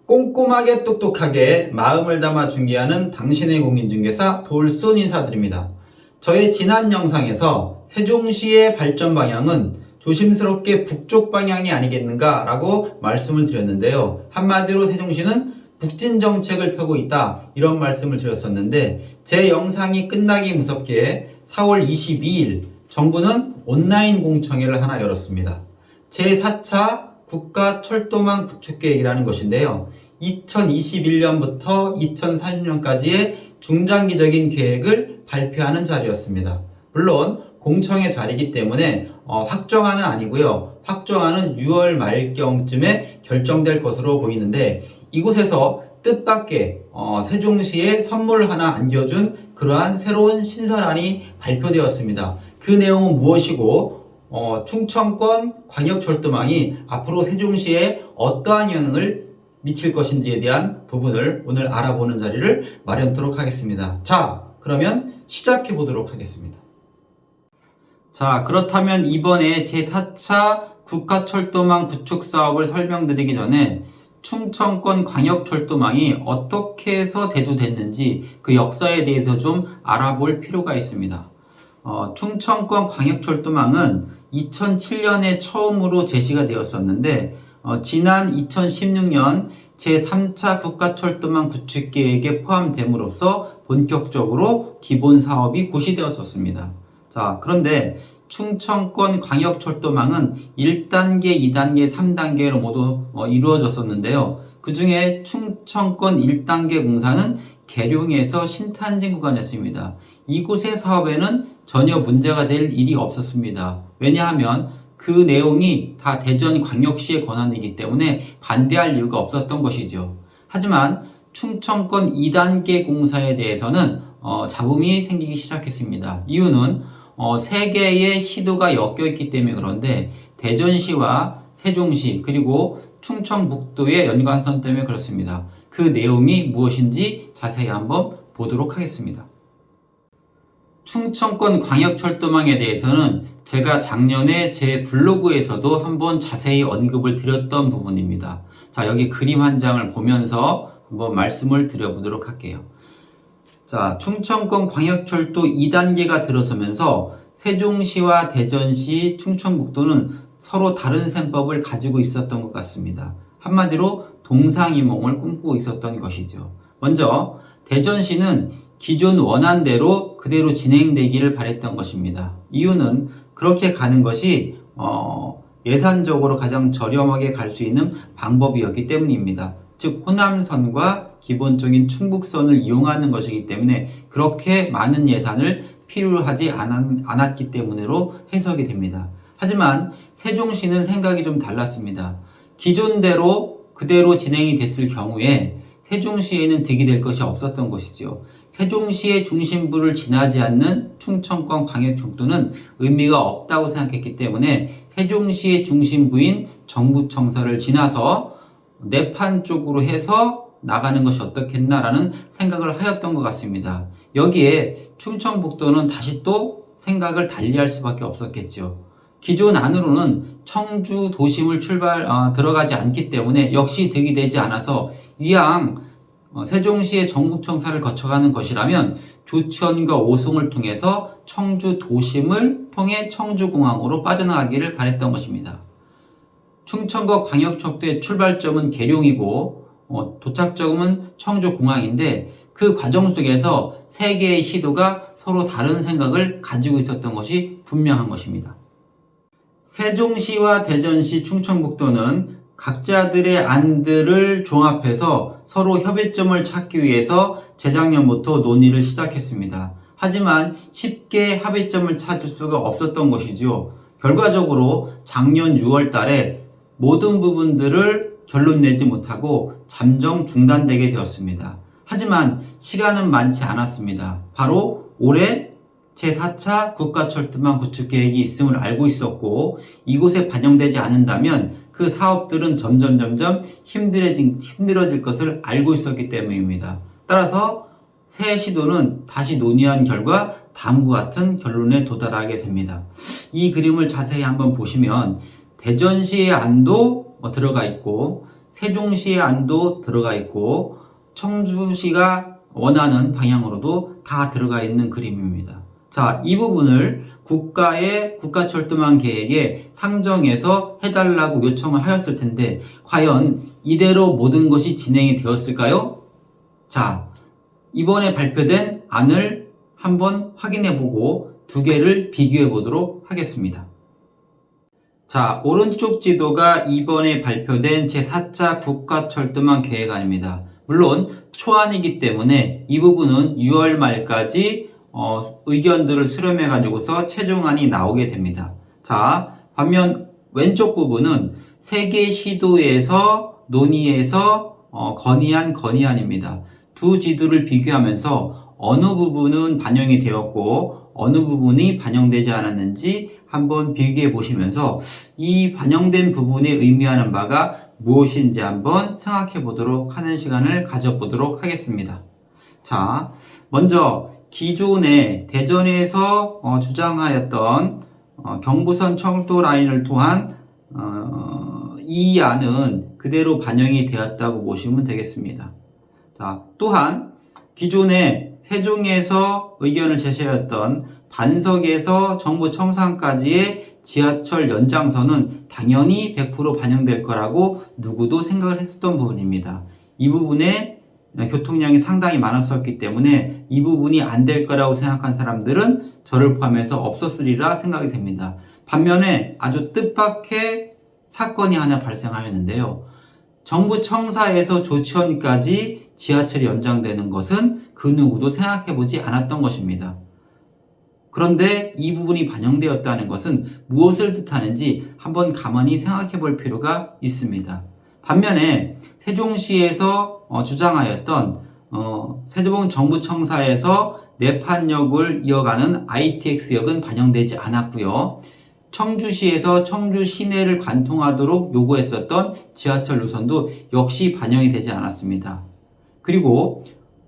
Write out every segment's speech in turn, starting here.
꼼꼼하게 똑똑하게 마음을 담아 중개하는 당신의 공인중개사 돌손 인사드립니다. 저의 지난 영상에서 세종시의 발전 방향은 조심스럽게 북쪽 방향이 아니겠는가 라고 말씀을 드렸는데요. 한마디로 세종시는 북진 정책을 펴고 있다, 이런 말씀을 드렸었는데, 제 영상이 끝나기 무섭게 4월 22일 정부는 온라인 공청회를 하나 열었습니다. 제4차 국가철도망 구축계획이라는 것인데요. 2021년부터 2030년까지의 중장기적인 계획을 발표하는 자리였습니다. 물론 공청회 자리이기 때문에 확정안은 아니고요. 확정안은 6월 말경쯤에 결정될 것으로 보이는데, 이곳에서 뜻밖의 세종시에 선물 하나 안겨준 그러한 새로운 신설안이 발표되었습니다. 그 내용은 무엇이고 충청권 광역철도망이 앞으로 세종시에 어떠한 영향을 미칠 것인지에 대한 부분을 오늘 알아보는 자리를 마련토록 하겠습니다. 자, 그러면 시작해 보도록 하겠습니다. 자, 그렇다면 이번에 제4차 국가철도망 구축 사업을 설명드리기 전에 충청권 광역철도망이 어떻게 해서 대두됐는지 그 역사에 대해서 좀 알아볼 필요가 있습니다. 충청권 광역철도망은 2007년에 처음으로 제시가 되었었는데, 지난 2016년 제3차 국가철도망 구축계획에 포함됨으로써 본격적으로 기본 사업이 고시되었었습니다. 자, 그런데 충청권 광역철도망은 1단계, 2단계, 3단계로 모두 이루어졌었는데요. 그 중에 충청권 1단계 공사는 계룡에서 신탄진 구간이었습니다. 이곳의 사업에는 전혀 문제가 될 일이 없었습니다. 왜냐하면 그 내용이 다 대전광역시의 권한이기 때문에 반대할 이유가 없었던 것이죠. 하지만 충청권 2단계 공사에 대해서는 잡음이 생기기 시작했습니다. 이유는 3개의 시도가 엮여있기 때문에 그런데, 대전시와 세종시 그리고 충청북도의 연관성 때문에 그렇습니다. 그 내용이 무엇인지 자세히 한번 보도록 하겠습니다. 충청권 광역철도망에 대해서는 제가 작년에 제 블로그에서도 한번 자세히 언급을 드렸던 부분입니다. 자, 여기 그림 한 장을 보면서 한번 말씀을 드려보도록 할게요. 자, 충청권 광역철도 2단계가 들어서면서 세종시와 대전시, 충청북도는 서로 다른 셈법을 가지고 있었던 것 같습니다. 한마디로 동상이몽을 꿈꾸고 있었던 것이죠. 먼저 대전시는 기존 원안대로 그대로 진행되기를 바랬던 것입니다. 이유는 그렇게 가는 것이 예산적으로 가장 저렴하게 갈 수 있는 방법이었기 때문입니다. 즉 호남선과 기본적인 충북선을 이용하는 것이기 때문에 그렇게 많은 예산을 필요로 하지 않았기 때문으로 해석이 됩니다. 하지만 세종시는 생각이 좀 달랐습니다. 기존대로 그대로 진행이 됐을 경우에 세종시에는 득이 될 것이 없었던 것이죠. 세종시의 중심부를 지나지 않는 충청권 광역철도는 의미가 없다고 생각했기 때문에 세종시의 중심부인 정부청사를 지나서 내판 쪽으로 해서 나가는 것이 어떻겠나라는 생각을 하였던 것 같습니다. 여기에 충청북도는 다시 또 생각을 달리할 수밖에 없었겠죠. 기존 안으로는 청주 도심을 들어가지 않기 때문에 역시 득이 되지 않아서 이왕 세종시의 정부청사를 거쳐가는 것이라면 조치원과 오송을 통해서 청주 도심을 통해 청주공항으로 빠져나가기를 바랬던 것입니다. 충청권 광역철도의 출발점은 계룡이고 도착점은 청주공항인데, 그 과정 속에서 3개의 시도가 서로 다른 생각을 가지고 있었던 것이 분명한 것입니다. 세종시와 대전시, 충청북도는 각자들의 안들을 종합해서 서로 협의점을 찾기 위해서 재작년부터 논의를 시작했습니다. 하지만 쉽게 합의점을 찾을 수가 없었던 것이죠. 결과적으로 작년 6월 달에 모든 부분들을 결론 내지 못하고 잠정 중단되게 되었습니다. 하지만 시간은 많지 않았습니다. 바로 올해 제4차 국가철도망 구축계획이 있음을 알고 있었고, 이곳에 반영되지 않는다면 그 사업들은 점점 힘들어질 것을 알고 있었기 때문입니다. 따라서 새 시도는 다시 논의한 결과 다음과 같은 결론에 도달하게 됩니다. 이 그림을 자세히 한번 보시면 대전시의 안도 들어가 있고 세종시의 안도 들어가 있고 청주시가 원하는 방향으로도 다 들어가 있는 그림입니다. 자, 이 부분을 국가의 국가철도망 계획에 상정해서 해달라고 요청을 하였을 텐데 과연 이대로 모든 것이 진행이 되었을까요? 자, 이번에 발표된 안을 한번 확인해보고 두 개를 비교해 보도록 하겠습니다. 자, 오른쪽 지도가 이번에 발표된 제4차 국가철도망 계획안입니다. 물론 초안이기 때문에 이 부분은 6월 말까지 의견들을 수렴해 가지고서 최종안이 나오게 됩니다. 자, 반면 왼쪽 부분은 세 개 시도에서 논의해서 건의한 건의안입니다. 두 지도를 비교하면서 어느 부분은 반영이 되었고 어느 부분이 반영되지 않았는지 한번 비교해 보시면서 이 반영된 부분에 의미하는 바가 무엇인지 한번 생각해 보도록 하는 시간을 가져보도록 하겠습니다. 자, 먼저 기존에 대전에서 주장하였던 경부선 철도 라인을 통한 이 안은 그대로 반영이 되었다고 보시면 되겠습니다. 자, 또한 기존에 세종에서 의견을 제시하였던 반석에서 정부 청산까지의 지하철 연장선은 당연히 100% 반영될 거라고 누구도 생각을 했었던 부분입니다. 이 부분에 교통량이 상당히 많았었기 때문에 이 부분이 안 될 거라고 생각한 사람들은 저를 포함해서 없었으리라 생각이 됩니다. 반면에 아주 뜻밖의 사건이 하나 발생하였는데요. 정부 청사에서 조치원까지 지하철이 연장되는 것은 그 누구도 생각해보지 않았던 것입니다. 그런데 이 부분이 반영되었다는 것은 무엇을 뜻하는지 한번 가만히 생각해 볼 필요가 있습니다. 반면에 세종시에서 주장하였던 세종 정부청사에서 내판역을 이어가는 ITX역은 반영되지 않았고요. 청주시에서 청주 시내를 관통하도록 요구했었던 지하철 노선도 역시 반영이 되지 않았습니다. 그리고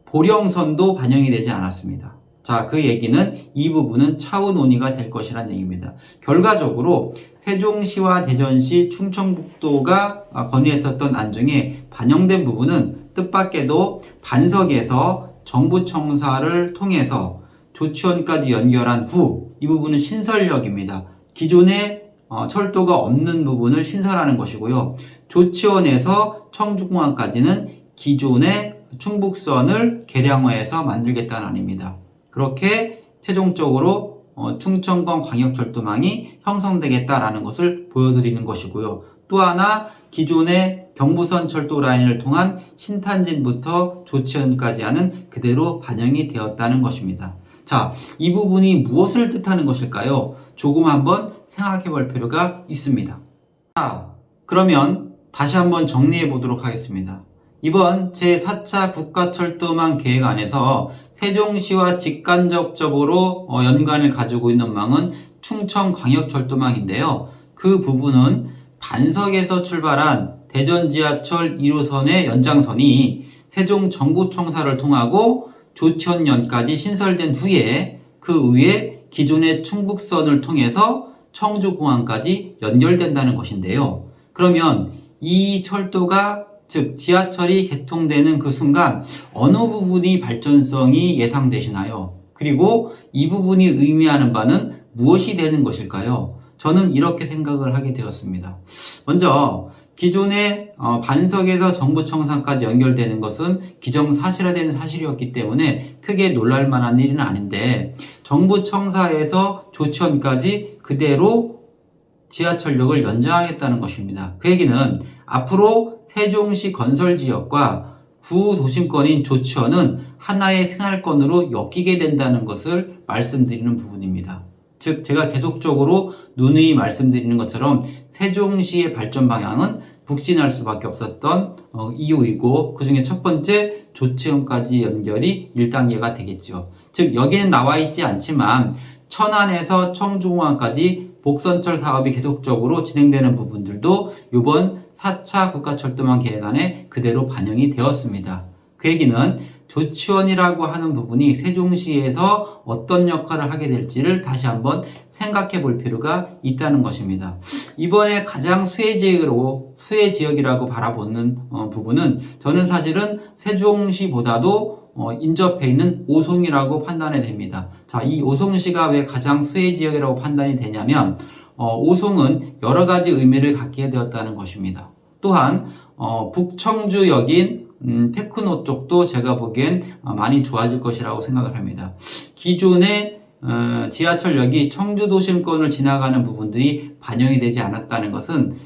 보령선도 반영이 되지 않았습니다. 자, 그 얘기는 이 부분은 차후 논의가 될 것이라는 얘기입니다. 결과적으로 세종시와 대전시, 충청북도가 건의했었던 안 중에 반영된 부분은 뜻밖에도 반석에서 정부청사를 통해서 조치원까지 연결한 후 이 부분은 신설역입니다. 기존에 철도가 없는 부분을 신설하는 것이고요. 조치원에서 청주공항까지는 기존의 충북선을 개량화해서 만들겠다는 안입니다. 그렇게 최종적으로 충청권 광역철도망이 형성되겠다라는 것을 보여드리는 것이고요. 또 하나 기존의 경부선 철도 라인을 통한 신탄진부터 조치원까지 하는 그대로 반영이 되었다는 것입니다. 자, 이 부분이 무엇을 뜻하는 것일까요? 조금 한번 생각해 볼 필요가 있습니다. 자, 그러면 다시 한번 정리해 보도록 하겠습니다. 이번 제4차 국가철도망 계획안에서 세종시와 직간접적으로 연관을 가지고 있는 망은 충청광역철도망인데요. 그 부분은 반석에서 출발한 대전 지하철 1호선의 연장선이 세종 정부청사를 통하고 조치원역까지 신설된 후에 그 위에 기존의 충북선을 통해서 청주공항까지 연결된다는 것인데요. 그러면 이 철도가 즉 지하철이 개통되는 그 순간 어느 부분이 발전성이 예상되시나요? 그리고 이 부분이 의미하는 바는 무엇이 되는 것일까요? 저는 이렇게 생각을 하게 되었습니다. 먼저 기존의 반석에서 정부청사까지 연결되는 것은 기정사실화된 사실이었기 때문에 크게 놀랄 만한 일은 아닌데 정부청사에서 조치원까지 그대로 지하철역을 연장하겠다는 것입니다. 그 얘기는 앞으로 세종시 건설지역과 구도심권인 조치원은 하나의 생활권으로 엮이게 된다는 것을 말씀드리는 부분입니다. 즉 제가 계속적으로 누누이 말씀드리는 것처럼 세종시의 발전 방향은 북진할 수밖에 없었던 이유이고 그 중에 첫 번째 조치원까지 연결이 1단계가 되겠죠. 즉 여기는 나와 있지 않지만 천안에서 청주공항까지 복선철 사업이 계속적으로 진행되는 부분들도 이번 4차 국가철도망 계획안에 그대로 반영이 되었습니다. 그 얘기는 조치원이라고 하는 부분이 세종시에서 어떤 역할을 하게 될지를 다시 한번 생각해 볼 필요가 있다는 것입니다. 이번에 가장 수혜 지역이라고 바라보는 부분은 저는 사실은 세종시보다도 인접해 있는 오송이라고 판단이 됩니다. 자, 이 오송시가 왜 가장 수혜 지역이라고 판단이 되냐면 오송은 여러 가지 의미를 갖게 되었다는 것입니다. 또한 북청주역인 테크노 쪽도 제가 보기엔 많이 좋아질 것이라고 생각을 합니다. 기존의 지하철역이 청주도심권을 지나가는 부분들이 반영이 되지 않았다는 것은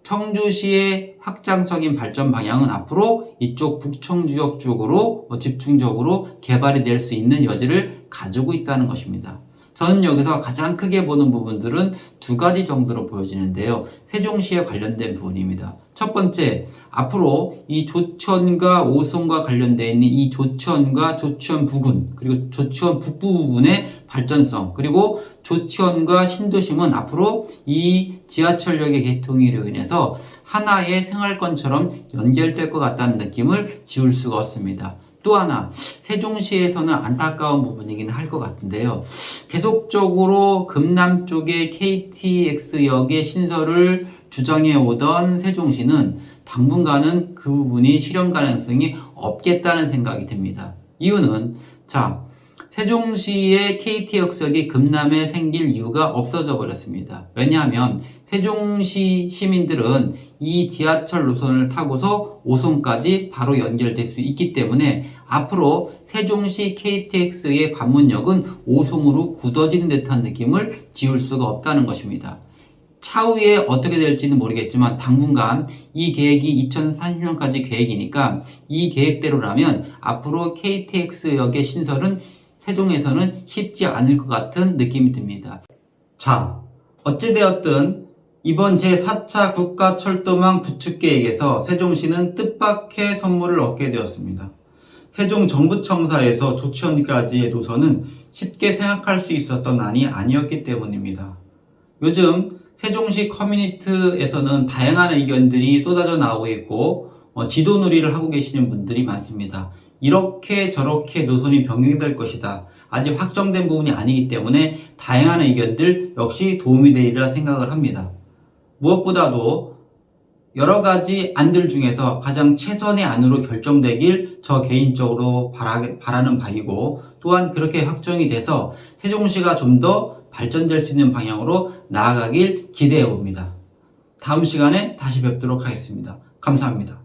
청주시의 확장적인 발전 방향은 앞으로 이쪽 북청주역 쪽으로 집중적으로 개발이 될 수 있는 여지를 가지고 있다는 것입니다. 저는 여기서 가장 크게 보는 부분들은 두 가지 정도로 보여지는데요. 세종시에 관련된 부분입니다. 첫 번째, 앞으로 이 조천과 오송과 관련되어 있는 이 조천과 조치원 부근, 그리고 조치원 북부 부분의 발전성, 그리고 조치원과 신도심은 앞으로 이 지하철역의 개통으로 인해서 하나의 생활권처럼 연결될 것 같다는 느낌을 지울 수가 없습니다. 또 하나, 세종시에서는 안타까운 부분이긴 할 것 같은데요. 계속적으로 금남 쪽의 KTX역의 신설을 주장해 오던 세종시는 당분간은 그 부분이 실현 가능성이 없겠다는 생각이 듭니다. 이유는, 세종시의 KTX역이 금남에 생길 이유가 없어져 버렸습니다. 왜냐하면 세종시 시민들은 이 지하철 노선을 타고서 오송까지 바로 연결될 수 있기 때문에 앞으로 세종시 KTX의 관문역은 오송으로 굳어지는 듯한 느낌을 지울 수가 없다는 것입니다. 차후에 어떻게 될지는 모르겠지만 당분간 이 계획이 2030년까지 계획이니까 이 계획대로라면 앞으로 KTX역의 신설은 세종에서는 쉽지 않을 것 같은 느낌이 듭니다. 자, 어찌되었든 이번 제4차 국가철도망 구축계획에서 세종시는 뜻밖의 선물을 얻게 되었습니다. 세종 정부청사에서 조치원까지의 노선은 쉽게 생각할 수 있었던 안이 아니었기 때문입니다. 요즘 세종시 커뮤니티에서는 다양한 의견들이 쏟아져 나오고 있고 지도놀이를 하고 계시는 분들이 많습니다. 이렇게 저렇게 노선이 변경될 것이다. 아직 확정된 부분이 아니기 때문에 다양한 의견들 역시 도움이 되리라 생각을 합니다. 무엇보다도 여러 가지 안들 중에서 가장 최선의 안으로 결정되길 저 개인적으로 바라는 바이고, 또한 그렇게 확정이 돼서 세종시가 좀 더 발전될 수 있는 방향으로 나아가길 기대해 봅니다. 다음 시간에 다시 뵙도록 하겠습니다. 감사합니다.